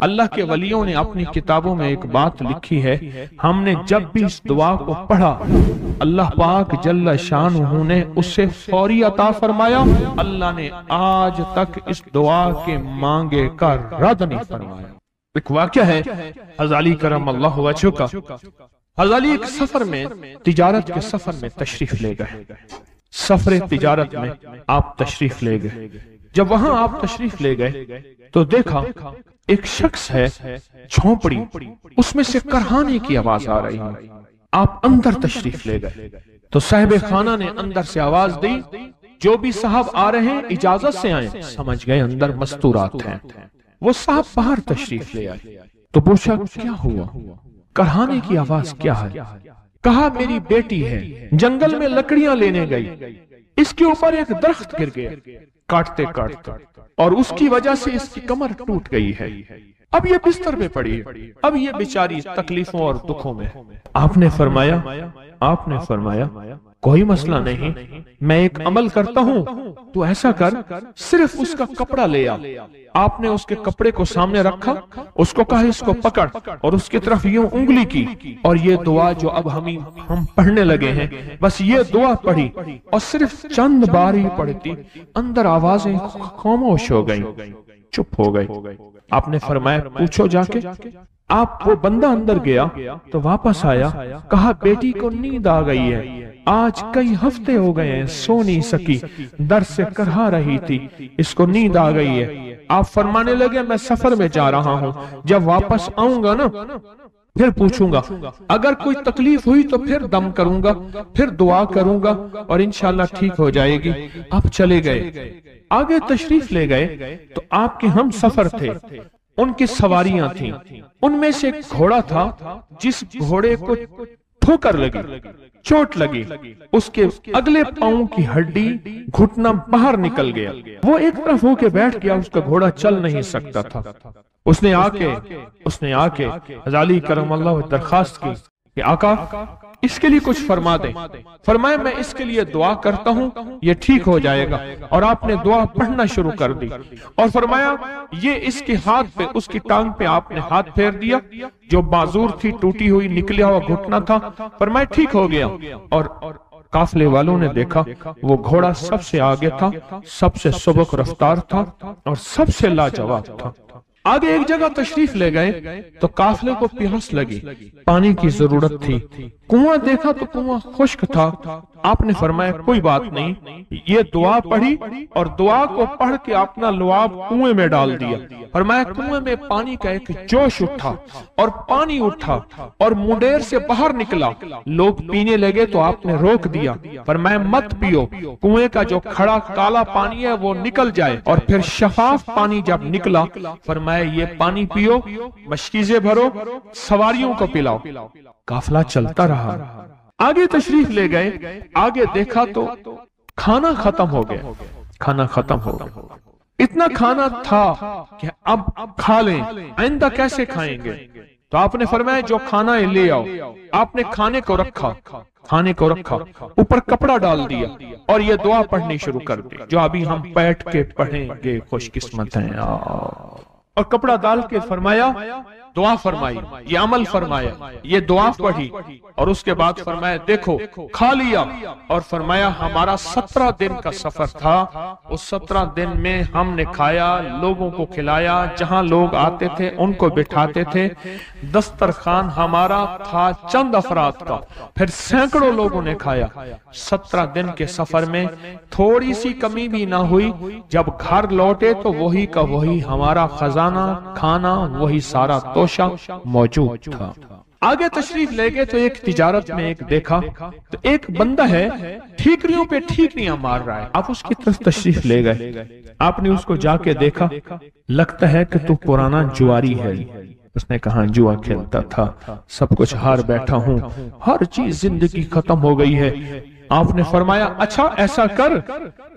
اللہ کے ولیوں نے اپنی کتابوں میں ایک بات لکھی ہے، ہم نے جب بھی اس دعا کو پڑھا اللہ پاک جل شانہ نے اسے فوری عطا فرمایا، اللہ نے آج تک اس دعا کے مانگے کا رد نہیں فرمایا۔ ایک واقعہ ہے حضرت علی کرم اللہ وجہہ کا۔ حضرت علی ایک سفر میں، تجارت کے سفر میں تشریف لے گئے، سفر تجارت میں آپ تشریف لے گئے۔ جب وہاں آپ تشریف لے گئے تو دیکھا ایک شخص ہے، جھونپڑی، اس میں سے کرہانے کی آواز آ رہی ہے۔ آپ اندر تشریف لے گئے تو صاحب خانہ نے اندر سے آواز دی، جو بھی صاحب آ رہے ہیں اجازت سے آئیں۔ سمجھ گئے اندر مستورات ہیں۔ وہ صاحب باہر تشریف لے آئے تو پوچھا کیا ہوا، کرہانے کی آواز کیا ہے؟ کہا میری بیٹی ہے، جنگل میں لکڑیاں لینے گئی، اس کے اوپر ایک درخت گر گیا کاٹتے کاٹتے، اور اس کی وجہ سے اس کی کمر ٹوٹ گئی ہے، اب یہ بستر پہ پڑی ہے، اب یہ بیچاری تکلیفوں اور دکھوں میں۔ آپ نے فرمایا کوئی مسئلہ نہیں، میں ایک عمل کرتا ہوں، تو ایسا کر صرف اس کا کپڑا لے آ۔ آپ نے اس کے کپڑے کو سامنے رکھا، اس کو کہا اس کو پکڑ، اور اس کی طرف یوں انگلی کی، اور یہ دعا جو اب ہم پڑھنے لگے ہیں، بس یہ دعا پڑھی، اور صرف چند بار ہی پڑھتی اندر آوازیں خاموش ہو گئیں، چپ ہو گئی۔ آپ نے فرمایا پوچھو جا کے۔ آپ وہ بندہ اندر گیا تو واپس آیا، کہا بیٹی کو نیند آ گئی ہے، آج کئی ہفتے ہو گئے ہیں، سو نہیں سکی، درد سے کرہا رہی تھی، اس کو نیند آ گئی ہے۔ آپ فرمانے لگے میں سفر میں جا رہا ہوں، جب واپس آؤں گا نا پھر پوچھوں گا، اگر کوئی تکلیف ہوئی تو پھر دم کروں گا، پھر دعا کروں گا، اور انشاءاللہ ٹھیک ہو جائے گی۔ آپ چلے گئے، آگے تشریف لے گئے تو آپ کے ہم سفر تھے، ان کی سواریاں تھیں، ان میں سے ایک گھوڑا تھا جس گھوڑے کو ٹھوکر لگی، چوٹ لگی، اس کے اگلے پاؤں کی ہڈی گھٹنا باہر نکل گیا، وہ ایک طرف ہو کے بیٹھ گیا، اس کا گھوڑا چل نہیں سکتا تھا۔ اس نے آ کے حضرت علی کرم اللہ درخواست کی کہ آقا اس کے لیے کچھ فرما دیں۔ فرمایا میں اس کے لیے دعا کرتا ہوں، یہ ٹھیک ہو جائے گا، اور آپ نے دعا پڑھنا شروع کر دی، اور فرمایا یہ اس کے ہاتھ پہ، اس کی ٹانگ پہ آپ نے ہاتھ پھیر دیا، جو معذور تھی، ٹوٹی ہوئی، نکلیا ہوا گھٹنا تھا، فرمایا ٹھیک ہو گیا۔ اور قافلے والوں نے دیکھا وہ گھوڑا سب سے آگے تھا، سب سے سبک رفتار تھا، اور سب سے لاجواب تھا۔ آگے ایک جگہ تشریف لے گئے تو قافلے کو پیاس لگی، پانی کی ضرورت تھی، کنواں دیکھا تو کنواں خشک تھا۔ آپ نے فرمایا کوئی بات نہیں، یہ دعا پڑھی، اور دعا کو پڑھ کے اپنا لعاب کنویں میں ڈال دیا۔ فرمایا کنویں میں پانی کا ایک جوش اٹھا، اور پانی اٹھا اور منڈیر سے باہر نکلا، لوگ پینے لگے تو آپ نے روک دیا، فرمایا مت پیو، کنویں کا جو کھڑا کالا پانی ہے وہ نکل جائے، اور پھر شفاف پانی جب نکلا فرمایا یہ پانی پیو، مشکیزیں بھرو، سواریوں کو پلاؤ۔ قافلہ چلتا رہا، آگے تشریف لے گئے، آگے دیکھا تو کھانا ختم ہو گیا، اتنا کھانا تھا کہ اب کھا لیں، آئندہ کیسے کھائیں گے؟ تو آپ نے فرمایا جو کھانا ہے لے آؤ۔ آپ نے کھانے کو رکھا، اوپر کپڑا ڈال دیا، اور یہ دعا پڑھنی شروع کر دی جو ابھی ہم بیٹھ کے پڑھیں گے، خوش قسمت ہیں۔ اور کپڑا ڈال کے فرمایا دعا فرمائی، یہ عمل فرمایا، یہ دعا پڑھی، اور اس کے بعد فرمایا دیکھو کھا لیا، اور فرمایا ہمارا 17 دن کا سفر تھا، اس 17 دن میں ہم نے کھایا، لوگوں کو کھلایا، جہاں لوگ آتے تھے ان کو بٹھاتے تھے، دسترخوان ہمارا تھا چند افراد کا، پھر سینکڑوں لوگوں نے کھایا۔ 17 دن کے سفر میں تھوڑی سی کمی بھی نہ ہوئی، جب گھر لوٹے تو وہی کا وہی ہمارا خزانہ، کھانا، وہی سارا توشہ موجود تھا۔ آگے تشریف لے گئے تو ایک تجارت میں ایک دیکھا تو ایک بندہ ہے ٹھیکریوں پہ ٹھیکریاں مار رہا ہے، آپ اس کی طرف تشریف لے گئے، آپ نے اس کو جا کے دیکھا، لگتا ہے کہ تو پرانا جواری ہے۔ اس نے کہا جوا کھیلتا تھا، سب کچھ ہار بیٹھا ہوں، ہر چیز زندگی ختم ہو گئی ہے۔ آپ نے فرمایا اچھا ایسا کر،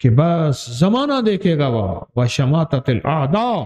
کہ بس زمانہ دیکھے گا وہ شماتت الاعداء،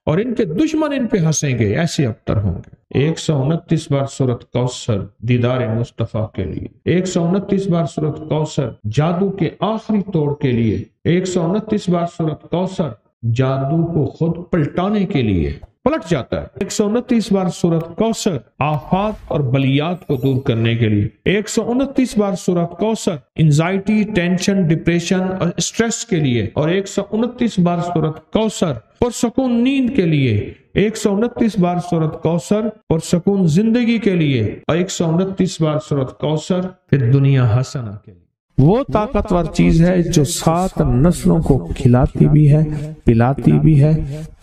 اور ان کے دشمن ان پہ ہنسیں گے، ایسے ابتر ہوں گے۔ 129 بار سورۃ کوثر دیدار مصطفیٰ کے لیے، 129 بار سورۃ کوثر جادو کے آخری توڑ کے لیے، 129 بار سورۃ کوثر جادو کو خود پلٹانے کے لیے، پلٹ جاتا ہے۔ 129 بار سورۃ کوثر آفات اور بلیات کو دور کرنے کے لیے، 129 بار سورۃ کوثر انزائٹی، ٹینشن، ڈپریشن اور اسٹریس کے لیے، اور 129 بار سورۃ کوثر پرسکون نیند کے لیے، 129 بار سورۃ کوثر پرسکون زندگی کے لیے، اور 129 بار سورۃ کوثر پھر دنیا حسنہ کے لیے۔ وہ طاقتور چیز ہے جو 7 نسلوں کو کھلاتی بھی ہے، پلاتی بھی ہے،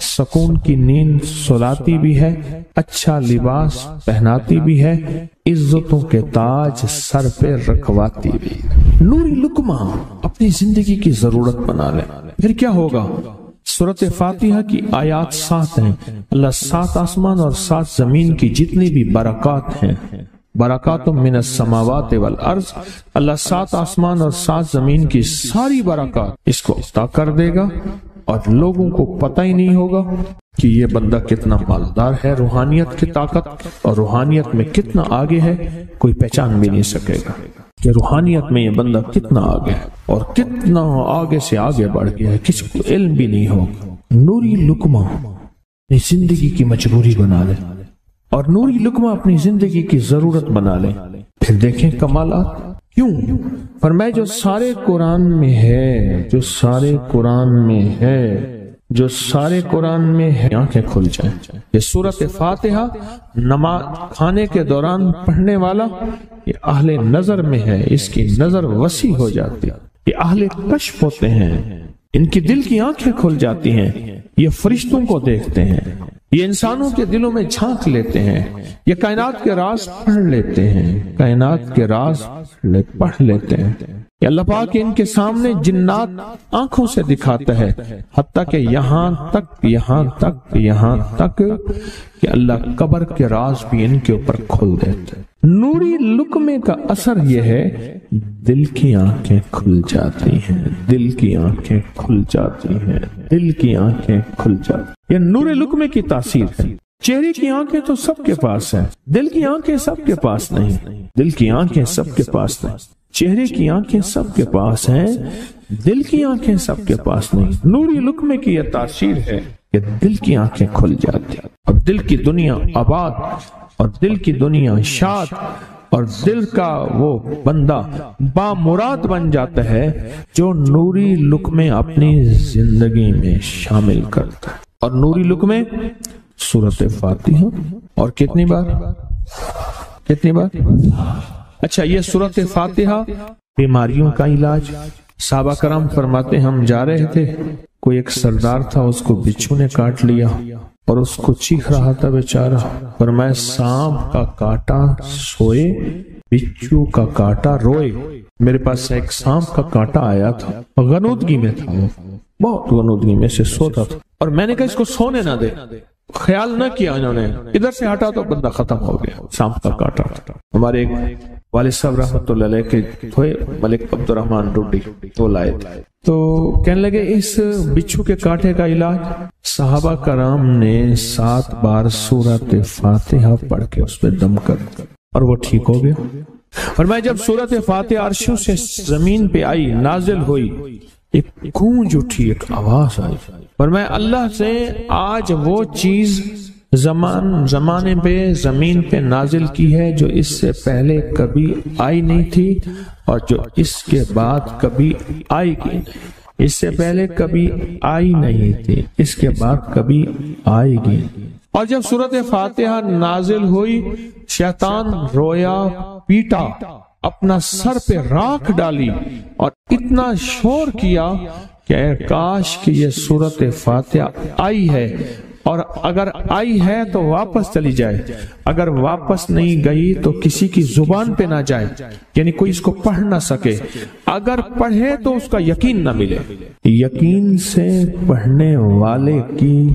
سکون کی نیند سلاتی بھی ہے، اچھا لباس پہناتی بھی ہے، عزتوں کے تاج سر پہ رکھواتی بھی ہے۔ نوری لقمہ اپنی زندگی کی ضرورت بنا لیں، پھر کیا ہوگا؟ سورۃ فاتحہ کی آیات 7 ہیں۔ اللہ 7 آسمان اور 7 زمین کی جتنی بھی برکات ہیں، برکات من السماوات والارض، اللہ 7 آسمان اور 7 زمین کی ساری برکات اس کو عطا کر دے گا، اور لوگوں کو پتہ ہی نہیں ہوگا کہ یہ بندہ کتنا مالدار ہے، روحانیت کی طاقت اور روحانیت میں کتنا آگے ہے، کوئی پہچان بھی نہیں سکے گا کہ روحانیت میں یہ بندہ کتنا آگے ہے اور کتنا آگے سے آگے بڑھ گیا ہے، کسی کو علم بھی نہیں ہوگا۔ نوری لقمہ اپنی زندگی کی مجبوری بنا لے، اور نوری لقمہ اپنی زندگی کی ضرورت بنا لے، پھر دیکھیں کمالات۔ کیوں؟ فرمائے جو سارے قرآن میں ہے، جو سارے قرآن میں ہے، جو سارے قرآن میں ہے، آنکھیں کھل جائیں۔ یہ سورۃ فاتحہ نماز کھانے کے دوران پڑھنے والا یہ اہل نظر میں ہے، اس کی نظر وسیع ہو جاتی ہے، یہ اہل کشف ہوتے ہیں، ان کی دل کی آنکھیں کھل جاتی ہیں، یہ فرشتوں کو دیکھتے ہیں، یہ انسانوں کے دلوں میں جھانک لیتے ہیں، یہ کائنات کے راز پڑھ لیتے ہیں، کائنات کے راز پڑھ لیتے ہیں۔ کہ اللہ پاک ان کے سامنے جنات آنکھوں سے دکھاتا ہے، حتیٰ کہ یہاں تک کہ اللہ قبر کے راز بھی ان کے اوپر کھول دیتے ہیں۔ نوری لقمے کا اثر یہ ہے، دل کی آنکھیں کھل جاتی ہیں، دل کی آنکھیں کھل جاتی ہیں، دل کی آنکھیں کھل جاتی ہیں۔ یہ نور لقمے کی تاثیر ہے۔ چہرے کی آنکھیں تو سب کے پاس ہیں، دل کی آنکھیں سب کے پاس نہیں، دل کی آنکھیں سب کے پاس نہیں، چہرے کی آنکھیں سب کے پاس ہیں، دل کی آنکھیں سب کے پاس نہیں۔ نوری لقمے کی یہ تاثیر ہے کہ دل کی آنکھیں کھل جاتی ہیں، اور دل کی دنیا آباد، اور دل کی دنیا شاد، اور دل کا وہ بندہ بامراد بن جاتا ہے جو نوری لقمے اپنی زندگی میں شامل کرتا ہے۔ اور نوری لقمے سورۃ فاتحہ، اور کتنی بار؟ اچھا، یہ سورۃ فاتحہ بیماریوں کا علاج۔ صحابہ کرام فرماتے ہم جا رہے تھے، کوئی ایک سردار تھا، اس کو بچھو نے کاٹ لیا اور اس کو چیخ رہا تھا بیچارہ، فرمایا سانپ کا کاٹا سوئے، بچھو کا کاٹا روئے۔ میرے پاس ایک سانپ کا کاٹا آیا تھا، غنودگی میں تھا، وہ بہت غنودگی میں سے سوتا تھا، اور میں نے کہا اس کو سونے نہ دے، خیال نہ کیا انہوں نے، ادھر سے ہٹا تو بندہ ختم ہو گیا، سانپ کا کاٹا۔ ہمارے ایک والد صاحب رحمۃ اللہ علیہ کے تھے، ملک عبد الرحمن ڈوڈی، وہ لائے تھے، تو کہنے لگے اس بچھو کے کاٹے کا علاج، صحابہ کرام نے 7 بار سورۃ فاتحہ پڑھ کے اس پہ دم کر، اور وہ ٹھیک ہو گیا۔ اور میں جب سورۃ فاتحہ عرشوں سے زمین پہ آئی، نازل ہوئی، ایک گونج اٹھی، ایک آواز آئی، اور میں اللہ سے آج وہ چیز زمانے پہ زمین پہ نازل کی ہے جو اس سے پہلے کبھی آئی نہیں تھی، اور جو اس کے بعد کبھی آئے گی نہیں، اس سے پہلے کبھی آئی نہیں تھی، اس کے بعد کبھی آئے گی۔ اور جب سورۃ فاتحہ نازل ہوئی، شیطان رویا، پیٹا، اپنا سر پہ راکھ ڈالی، اور اتنا شور کیا کہ کاش کہ یہ سورۃ فاتحہ آئی ہے، اور اگر آئی ہے تو واپس چلی جائے، اگر واپس نہیں گئی تو کسی کی زبان پہ نہ جائے، یعنی کوئی اس کو پڑھ نہ سکے، اگر پڑھے تو اس کا یقین نہ ملے۔ یقین سے پڑھنے والے کی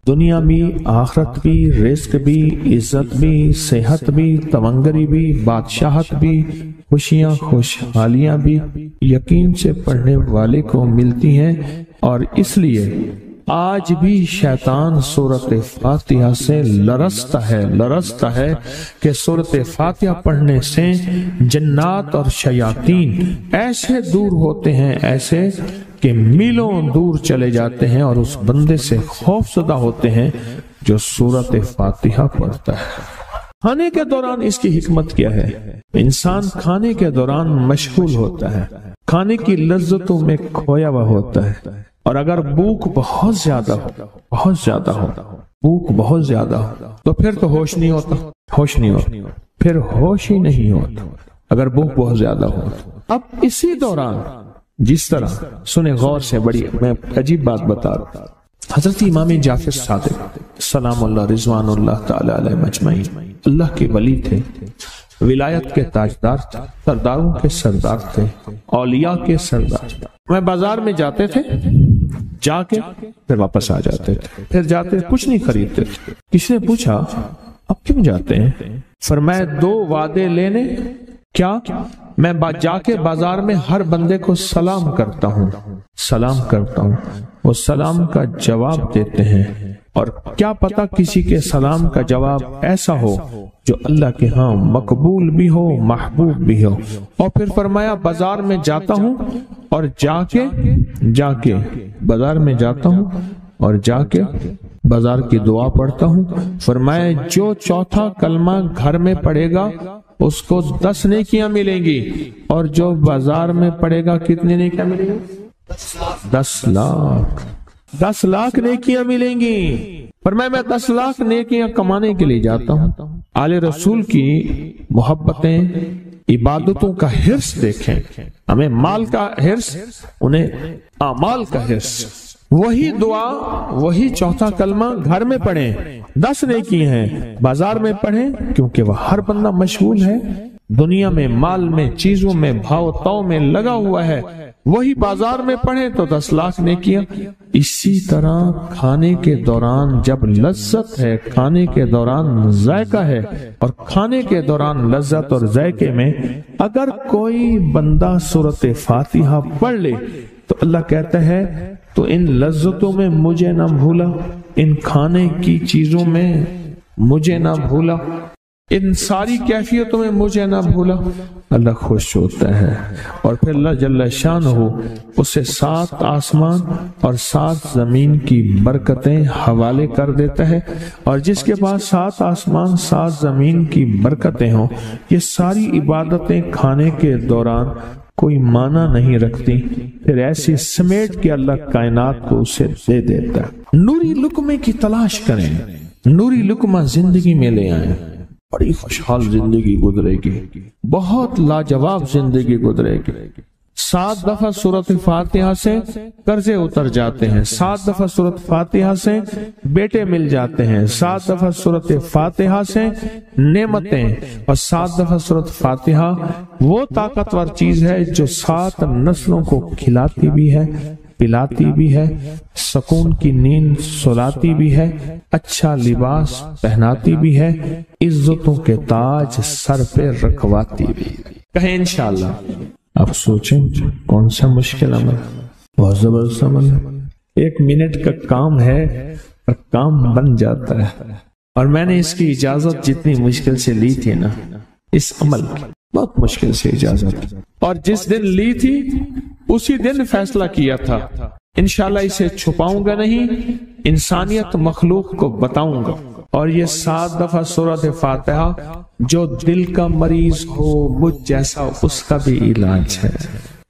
دنیا بھی، آخرت بھی، رزق بھی، عزت بھی، صحت بھی، تونگری بھی، بادشاہت بھی، خوشیاں خوشحالیاں بھی یقین سے پڑھنے والے کو ملتی ہیں۔ اور اس لیے آج بھی شیطان سورۃ فاتحہ سے لرزتا ہے کہ سورۃ فاتحہ پڑھنے سے جنات اور شیاطین ایسے دور ہوتے ہیں، ایسے کہ میلوں دور چلے جاتے ہیں، اور اس بندے سے خوف زدہ ہوتے ہیں جو سورۃ فاتحہ پڑھتا ہے۔ کھانے کے دوران اس کی حکمت کیا ہے؟ انسان کھانے کے دوران مشغول ہوتا ہے، کھانے کی لذتوں میں کھویا ہوا ہوتا ہے، اور اگر بھوک بہت زیادہ ہو بھوک بہت زیادہ ہو تو پھر تو ہوش نہیں ہوتا، پھر ہوش ہی نہیں ہوتا اگر بھوک بہت زیادہ ہو۔ اب اسی دوران جس طرح سنیں غور سے، بڑی میں عجیب بات بتا رہا ہوں۔ حضرت امام جعفر صادق سلام اللہ رضوان اللہ تعالی علیہ مجمعین اللہ کے ولی تھے، ولایت کے تاجدار تھے، سرداروں کے سردار تھے، اولیاء کے سردار تھے۔ میں بازار میں جاتے تھے، جا کے پھر واپس آ جاتے تھے، پھر جاتے کچھ نہیں خریدتے تھے۔ کسی نے پوچھا اب کیوں جاتے ہیں؟ فرمایا 2 وعدے لینے، کیا میں جا کے بازار میں ہر بندے کو سلام کرتا ہوں، وہ سلام کا جواب دیتے ہیں، اور کیا پتا کسی کے سلام کا جواب ایسا ہو جو اللہ کے ہاں مقبول بھی ہو، محبوب بھی ہو۔ اور پھر فرمایا بازار میں جاتا ہوں اور جا کے بازار میں جاتا ہوں اور جا کے بازار کی دعا پڑھتا ہوں۔ فرمایا جو چوتھا کلمہ گھر میں پڑھے گا اس کو 10 نیکیاں ملیں گی، اور جو بازار میں پڑھے گا کتنی نیکیاں ملیں گی؟ 10 لاکھ نیکیاں ملیں گی۔ فرمایا میں 10 لاکھ نیکیاں کمانے کے لیے جاتا ہوں۔ آل رسول کی محبتیں، عبادتوں کا حرص دیکھیں، ہمیں مال کا حرص، انہیں اعمال کا حرص۔ وہی دعا، وہی چوتھا کلمہ گھر میں پڑھیں 10 نیکی ہیں، بازار میں پڑھیں کیونکہ وہ ہر بندہ مشغول ہے، دنیا میں، مال میں، چیزوں میں، بھاؤ تاؤ میں لگا ہوا ہے، وہی بازار میں پڑھیں تو 10 لاکھ نیکیاں۔ اسی طرح کھانے کے دوران جب لذت ہے، کھانے کے دوران ذائقہ ہے، اور کھانے کے دوران لذت اور ذائقے میں اگر کوئی بندہ سورۃ فاتحہ پڑھ لے تو اللہ کہتا ہے تو ان لذتوں میں مجھے نہ بھولا، ان کھانے کی چیزوں میں مجھے نہ بھولا، ان ساری کیفیتوں میں مجھے نہ بھولا۔ اللہ خوش ہوتا ہے، اور پھر اللہ جل شانہ اسے 7 آسمان اور 7 زمین کی برکتیں حوالے کر دیتا ہے، اور جس کے پاس 7 آسمان 7 زمین کی برکتیں ہوں، یہ ساری عبادتیں کھانے کے دوران کوئی معنی نہیں رکھتی، پھر ایسی سمیٹ کے اللہ کائنات کو اسے دے دیتا ہے۔ نوری لقمے کی تلاش کریں، نوری لقمہ زندگی میں لے آئیں، بڑی خوشحال زندگی گزرے گی، بہت لاجواب زندگی گزرے گی۔ 7 دفعہ سورۃ فاتحہ سے قرضے اتر جاتے ہیں، 7 دفعہ سورۃ فاتحہ سے بیٹے مل جاتے ہیں، 7 دفعہ سورۃ فاتحہ سے نعمتیں، اور 7 دفعہ سورۃ فاتحہ وہ طاقتور چیز ہے جو 7 نسلوں کو کھلاتی بھی ہے، پلاتی بھی ہے، سکون کی نیند سلاتی بھی ہے، اچھا لباس پہناتی بھی ہے، عزتوں کے تاج سر پہ رکھواتی بھی ہے۔ کہیں انشاءاللہ۔ اب سوچیں کون سا مشکل عمل، بہت زبردست عمل ہے، 1 منٹ کا کام ہے اور کام بن جاتا ہے۔ اور میں نے اس کی اجازت جتنی مشکل سے لی تھی نا، اس عمل کی بہت مشکل سے اجازت، اور جس دن لی تھی اسی دن فیصلہ کیا تھا انشاءاللہ اسے چھپاؤں گا نہیں، انسانیت مخلوق کو بتاؤں گا۔ اور یہ 7 دفعہ سورۃ فاتحہ جو دل کا مریض ہو مجھ جیسا اس کا بھی علاج ہے،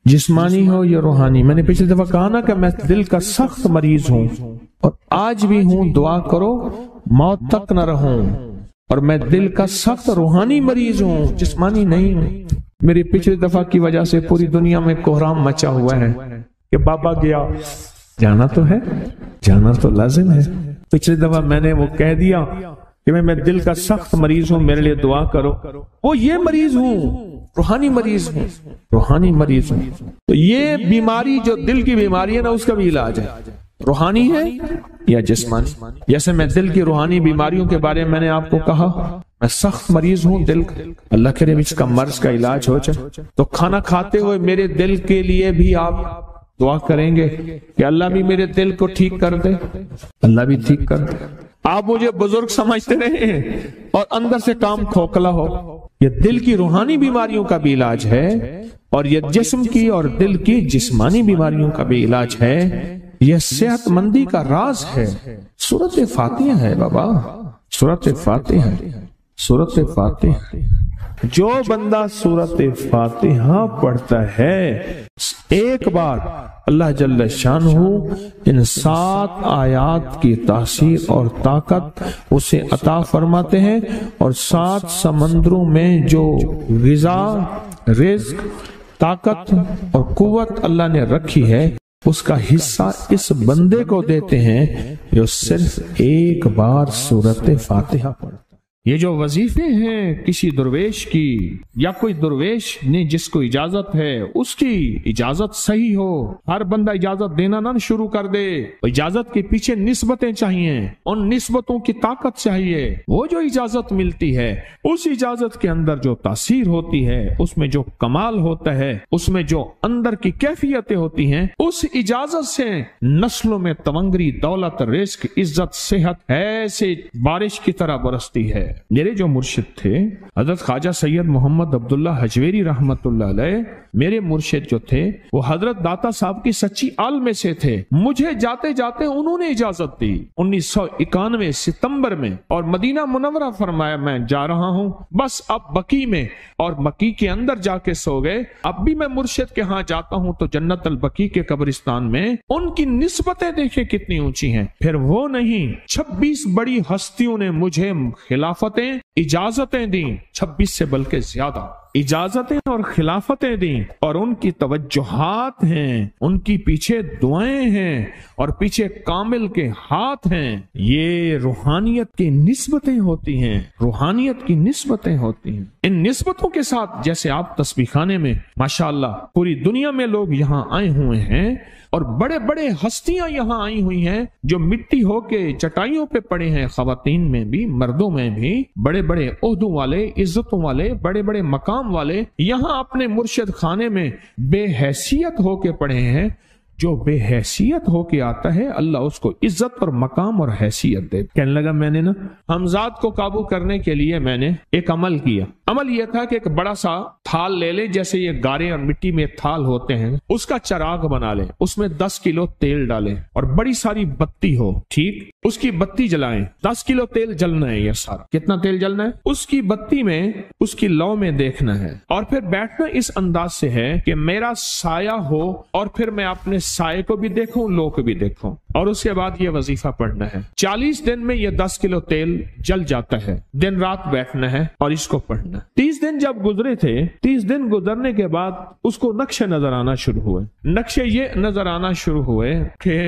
جسمانی ہو یا روحانی۔ میں نے پچھلی دفعہ کہا نا کہ میں دل کا سخت مریض ہوں اور آج بھی ہوں، دعا کرو موت تک نہ رہوں، اور میں دل کا سخت روحانی مریض ہوں، جسمانی نہیں ہوں۔ میری پچھلی دفعہ کی وجہ سے پوری دنیا میں کوہرام مچا ہوا ہے کہ بابا گیا، جانا تو ہے، جانا تو لازم ہے۔ پچھلی دفعہ میں نے وہ کہہ دیا کہ میں دل کا سخت مریض ہوں، میرے لیے دعا کرو، وہ یہ مریض ہوں، روحانی مریض ہوں، روحانی مریض ہوں۔ تو یہ بیماری جو دل کی بیماری ہے نا، اس کا بھی علاج ہے۔ روحانی ہے یا جسمانی؟ جیسے میں دل کی روحانی بیماریوں کے بارے میں نے آپ کو کہا، میں سخت مریض ہوں دل کا، اللہ کرے اس کا مرض کا علاج ہو جائے، تو کھانا کھاتے ہوئے میرے دل کے لیے بھی آپ دعا کریں گے کہ اللہ بھی میرے دل کو ٹھیک کر دے، اللہ بھی ٹھیک کر دے۔ آپ مجھے بزرگ سمجھتے رہے ہیں اور اندر سے کام کھوکھلا ہو۔ یہ دل کی روحانی بیماریوں کا بھی علاج ہے، اور یہ جسم کی اور دل کی جسمانی بیماریوں کا بھی علاج ہے۔ یہ صحت مندی کا راز ہے۔ سورۃ فاتحہ ہے بابا، سورۃ فاتحہ، سورۃ فاتحہ۔ جو بندہ سورۃ فاتحہ پڑھتا ہے ایک بار، اللہ جل شانہ ان 7 آیات کی تاثیر اور طاقت اسے عطا فرماتے ہیں، اور 7 سمندروں میں جو غذا، رزق، طاقت اور قوت اللہ نے رکھی ہے، اس کا حصہ اس بندے کو دیتے ہیں جو صرف ایک بار سورۃ فاتحہ پڑھتا ہے۔ یہ جو وظیفے ہیں کسی درویش کی، یا کوئی درویش نے جس کو اجازت ہے اس کی اجازت صحیح ہو، ہر بندہ اجازت دینا نہ شروع کر دے۔ اجازت کے پیچھے نسبتیں چاہیے، ان نسبتوں کی طاقت چاہیے۔ وہ جو اجازت ملتی ہے، اس اجازت کے اندر جو تاثیر ہوتی ہے، اس میں جو کمال ہوتا ہے، اس میں جو اندر کی کیفیتیں ہوتی ہیں، اس اجازت سے نسلوں میں تونگری، دولت، رزق، عزت، صحت ایسے بارش کی طرح برستی ہے۔ میرے جو مرشد تھے حضرت خواجہ سید محمد عبداللہ حجویری رحمت اللہ علیہ، میرے مرشد جو تھے وہ حضرت داتا صاحب کی سچی آل میں سے تھے۔ مجھے جاتے جاتے انہوں نے اجازت دی 1991 ستمبر میں، اور مدینہ منورہ فرمایا میں جا رہا ہوں، بس اب بقی میں، اور بقی کے اندر جا کے سو گئے۔ اب بھی میں مرشد کے ہاں جاتا ہوں تو جنت البقیع کے قبرستان میں ان کی نسبتیں دیکھیں کتنی اونچی ہیں۔ پھر وہ نہیں، 26 بڑی ہستیوں نے مجھے خلافتیں، اجازتیں دیں، 26 سے بلکہ زیادہ اجازتیں اور خلافتیں دیں، اور ان کی توجہات ہیں، ان کی پیچھے دعائیں ہیں، اور پیچھے کامل کے ہاتھ ہیں۔ یہ روحانیت کی نسبتیں ہوتی ہیں، روحانیت کی نسبتیں ہوتی ہیں۔ ان نسبتوں کے ساتھ جیسے آپ تسبیح خانے میں ماشاءاللہ پوری دنیا میں لوگ یہاں آئے ہوئے ہیں، اور بڑے بڑے ہستیاں یہاں آئی ہوئی ہیں جو مٹی ہو کے چٹائیوں پہ پڑے ہیں، خواتین میں بھی، مردوں میں بھی، بڑے بڑے عہدوں والے، عزتوں والے، بڑے بڑے مقام والے یہاں اپنے مرشد خانے میں بے حیثیت ہو کے پڑے ہیں۔ جو بے حیثیت ہو کے آتا ہے اللہ اس کو عزت اور مقام اور حیثیت دے۔ کہنے لگا میں نے نا حمزات کو قابو کرنے کے لیے میں نے ایک عمل کیا۔ عمل یہ تھا کہ ایک بڑا سا تھال لے لیں، جیسے یہ گارے اور مٹی میں تھال ہوتے ہیں، اس کا چراغ بنا لیں، اس میں 10 کلو تیل ڈالیں اور بڑی ساری بتی ہو، ٹھیک، اس کی بتی جلائیں۔ 10 کلو تیل جلنا ہے، یہ سارا کتنا تیل جلنا ہے، اس کی بتی میں، اس کی لو میں دیکھنا ہے، اور پھر بیٹھنا اس انداز سے ہے کہ میرا سایہ ہو، اور پھر میں اپنے سائے کو بھی دیکھوں، لو کو بھی دیکھوں، اور اس کے بعد یہ وظیفہ پڑھنا ہے۔ 40 دن میں یہ 10 کلو تیل جل جاتا ہے، دن رات بیٹھنا ہے اور اس کو پڑھنا۔ 30 دن جب گزرے تھے، 30 دن گزرنے کے بعد اس کو نقشے نظر آنا شروع ہوئے۔ نقشے یہ نظر آنا شروع ہوئے کہ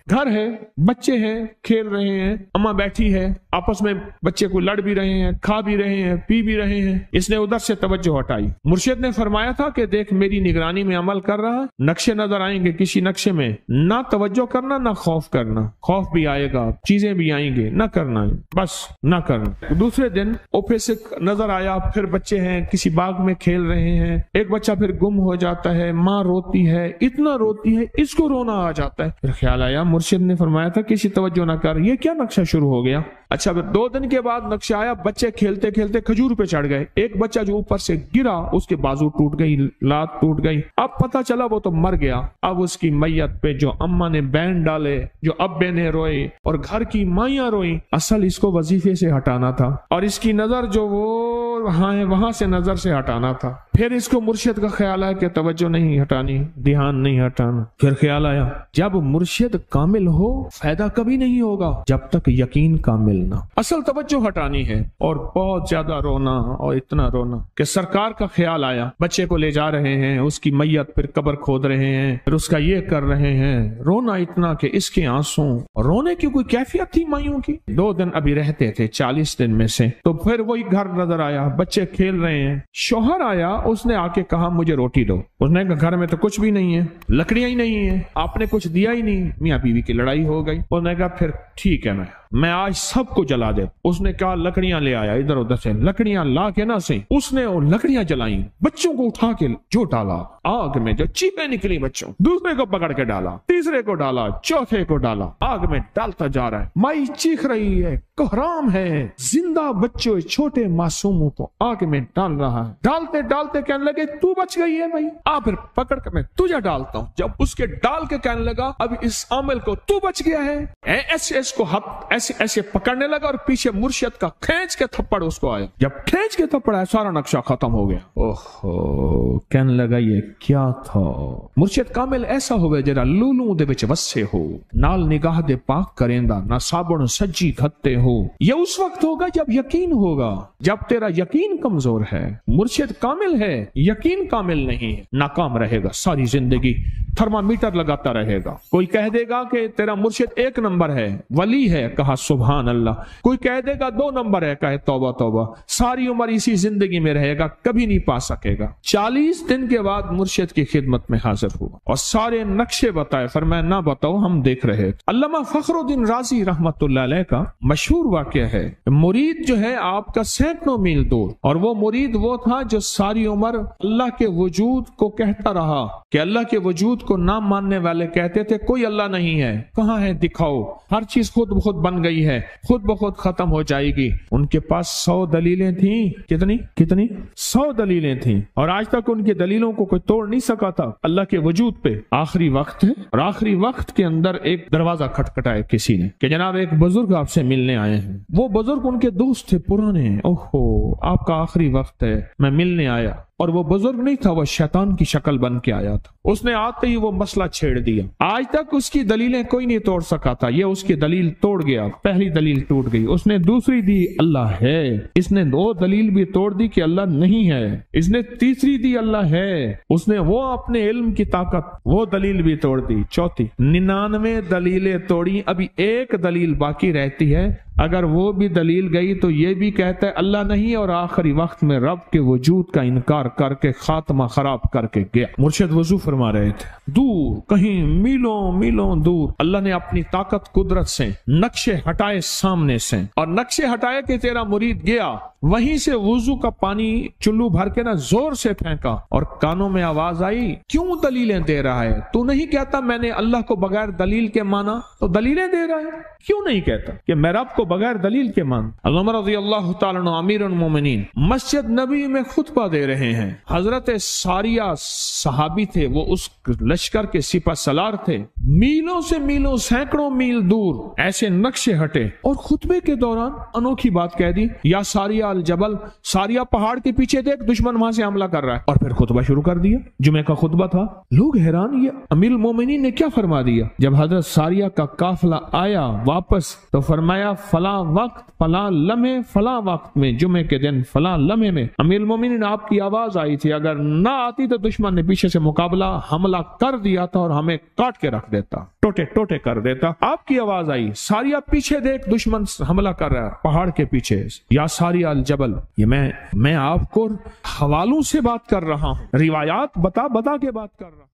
گھر ہے، بچے ہیں، کھیل رہے ہیں، اماں بیٹھی ہے، آپس میں بچے کو لڑ بھی رہے ہیں، کھا بھی رہے ہیں، پی بھی رہے ہیں۔ اس نے ادھر سے توجہ ہٹائی۔ مرشد نے فرمایا تھا کہ دیکھ میری نگرانی میں عمل کر رہا، نقشے نظر آئیں گے، کسی نقشے میں نہ توجہ کرنا نہ خوف کرنا، خوف بھی آئے گا، چیزیں بھی آئیں گے، نہ کرنا، بس نہ کرنا۔ دوسرے دن اوپے سے نظر آیا، پھر بچے ہیں کسی باغ میں کھیل رہے ہیں، ایک بچہ پھر گم ہو جاتا ہے، ماں روتی ہے، اتنا روتی ہے اس کو رونا آ جاتا ہے۔ پھر خیال آیا مرشد نے فرمایا تھا کسی توجہ نہ کر، یہ کیا نقشہ شروع ہو گیا۔ اچھا پھر 2 دن کے بعد نقشہ آیا، بچے کھیلتے کھیلتے کھجور پہ چڑھ گئے، ایک بچہ جو اوپر سے گرا اس کے بازو ٹوٹ گئی، لات ٹوٹ گئی، اب پتہ چلا وہ تو مر گیا۔ اب اس کی میت پہ جو اماں نے بین ڈالے، جو ابے نے روئے اور گھر کی مائیاں روئیں، اصل اس کو وظیفے سے ہٹانا تھا، اور اس کی نظر جو وہ وہاں ہے وہاں سے نظر سے ہٹانا تھا۔ پھر اس کو مرشد کا خیال آیا کہ توجہ نہیں ہٹانی، دھیان نہیں ہٹانا۔ پھر خیال آیا جب مرشد کامل ہو فائدہ کبھی نہیں ہوگا جب تک یقین کامل نہ۔ اصل توجہ ہٹانی ہے، اور بہت زیادہ رونا، اور اتنا رونا کہ سرکار کا خیال آیا، بچے کو لے جا رہے ہیں، اس کی میت پھر قبر کھود رہے ہیں، پھر اس کا یہ کر رہے ہیں، رونا اتنا کہ اس کے آنسوں، رونے کی کوئی کیفیت تھی مائیوں کی۔ 2 دن ابھی رہتے تھے 40 دن میں سے، تو پھر وہی گھر نظر آیا، بچے کھیل رہے ہیں، شوہر آیا اس نے آ کے کہا مجھے روٹی دو. اس نے کہا گھر میں تو کچھ بھی نہیں ہے, لکڑیاں ہی نہیں ہیں, آپ نے کچھ دیا ہی نہیں. میاں بیوی کی لڑائی ہو گئی. اس نے کہا پھر ٹھیک ہے میں آج سب کو جلا دے. اس نے کہا لکڑیاں لے آیا, ادھر ادھر سے لکڑیاں لا کے نہ سے اس نے وہ لکڑیاں جلائیں, بچوں کو اٹھا کے جو ڈالا آگ میں, جو چیخیں نکلی بچوں, دوسرے کو پکڑ کے ڈالا, تیسرے کو ڈالا, چوتھے کو ڈالا, آگ میں ڈالتا جا رہا ہے. مائی چیخ رہی ہے, کوہرام ہے, زندہ بچوں چھوٹے معصوموں کو آگ میں ڈال رہا ہے. ڈالتے ڈالتے کہنے لگے تو بچ گئی ہے بھائی, پھر پکڑ کے میں تجھے ڈالتا ہوں. جب اس کے ڈال کے کہنے لگا اب اس عامل کو تو بچ گیا ہے, ایسے اس کو ہاتھ ایسے پکڑنے لگا اور پیچھے مرشد کا کھینچ کے تھپڑ اس کو آیا. جب کھینچ کے تھپڑ آیا سارا نقشہ ختم ہو گیا. اوہو, کہنے لگا یہ کیا تھا. مرشد کامل ایسا ہوئے جرا لولوں دے وچ وسے ہو, نال نگاہ دے پاک کریندا, نہ صابن سجی کھتے ہو. یہ اس وقت ہوگا جب یقین ہوگا, جب تیرا یقین کمزور ہے. مرشد کامل ہے, یقین کامل نہیں ہے, ناکام رہے گا ساری زندگی, تھرمامیٹر لگاتا رہے گا. کوئی کہہ دے گا کہ تیرا مرشد 1 نمبر ہے, ولی ہے, کہا سبحان اللہ. کوئی کہہ دے گا 2 نمبر ہے, کہے توبہ توبہ. ساری عمر اسی زندگی میں رہے گا, کبھی نہیں پا سکے گا. 40 دن کے بعد مرشد کی خدمت میں حاضر ہوا اور سارے نقشے بتائے. فرمایا نہ بتاؤ, ہم دیکھ رہے. علامہ فخر الدین رازی رحمت اللہ علیہ کا مشہور واقعہ ہے. مرید جو ہے آپ کا سینکڑوں میل دور, اور وہ مرید وہ تھا جو ساری عمر اللہ کے وجود کو کہتا رہا کہ اللہ کے وجود کو نہ ماننے والے کہتے تھے کوئی اللہ نہیں ہے, کہاں ہے دکھاؤ, ہر چیز خود بخود بن گئی ہے, خود بخود ختم ہو جائے گی. ان کے پاس 100 دلیلیں تھیں. کتنی 100 دلیلیں تھیں, اور آج تک ان کی دلیلوں کو کوئی توڑ نہیں سکا تھا اللہ کے وجود پہ. آخری وقت ہے, اور آخری وقت کے اندر ایک دروازہ کھٹکھٹایا کسی نے کہ جناب ایک بزرگ آپ سے ملنے آئے ہیں. وہ بزرگ ان کے دوست تھے پرانے. اوہو, آپ کا آخری وقت ہے, میں ملنے آیا. اور وہ بزرگ نہیں تھا, وہ شیطان کی شکل بن کے آیا تھا. اس نے آتے ہی وہ مسئلہ چھیڑ دیا. آج تک اس کی دلیلیں کوئی نہیں توڑ سکا تھا, یہ اس کی دلیل توڑ گیا. پہلی دلیل ٹوٹ گئی. اس نے دوسری دی اللہ ہے. اس نے 2 دلیل بھی توڑ دی کہ اللہ نہیں ہے. اس نے تیسری دی اللہ ہے. اس نے وہ اپنے علم کی طاقت, وہ دلیل بھی توڑ دی. چوتھی 99 دلیلیں توڑی, ابھی 1 دلیل باقی رہتی ہے. اگر وہ بھی دلیل گئی تو یہ بھی کہتا ہے اللہ نہیں, اور آخری وقت میں رب کے وجود کا انکار کر کے خاتمہ خراب کر کے گیا. مرشد وضو فرما رہے تھے, دور کہیں میلوں میلوں دور اللہ نے اپنی طاقت قدرت سے نقشے ہٹائے سامنے سے, اور نقشے ہٹائے کہ تیرا مرید گیا. وہیں سے وضو کا پانی چلو بھر کے زور سے پھینکا, اور کانوں میں آواز آئی کیوں دلیلیں دے رہا ہے, تو نہیں کہتا میں نے اللہ کو بغیر دلیل کے مانا, تو دلیلیں دے رہا ہے. کیوں نہیں کہتا کہ میں رب کو بغیر دلیل کے مان. عمر رضی اللہ تعالیٰ عنہ امیر المومنین مسجد نبی میں خطبہ دے رہے ہیں. حضرت ساریہ صحابی تھے, وہ اس لشکر کے سپہ سالار تھے. میلوں سے میلوں, سینکڑوں میل دور ایسے نقشے ہٹے, اور خطبے کے دوران انوکھی بات کہہ دی, یا ساریہ الجبل, ساریہ پہاڑ کے پیچھے دیکھ دشمن وہاں سے حملہ کر رہا ہے. اور پھر خطبہ شروع کر دیا. جمعہ کا خطبہ تھا. لوگ حیران, یہ امیر المومنین نے کیا فرما دیا. جب حضرت ساریہ کا قافلہ آیا واپس, تو فرمایا فلاں وقت فلاں لمحے فلاں وقت میں, جمعے کے دن فلاں لمحے میں امیر المومنین آپ کی آواز آئی تھی. اگر نہ آتی تو دشمن نے پیچھے سے مقابلہ حملہ کر دیا تھا اور ہمیں کاٹ کے رکھ دیتا, ٹوٹے ٹوٹے کر دیتا. آپ کی آواز آئی, ساریہ پیچھے دیکھ دشمن حملہ کر رہا ہے پہاڑ کے پیچھے, یا ساریہ الجبل. یہ میں آپ کو حوالوں سے بات کر رہا ہوں, روایات بتا کے بات کر رہا ہوں.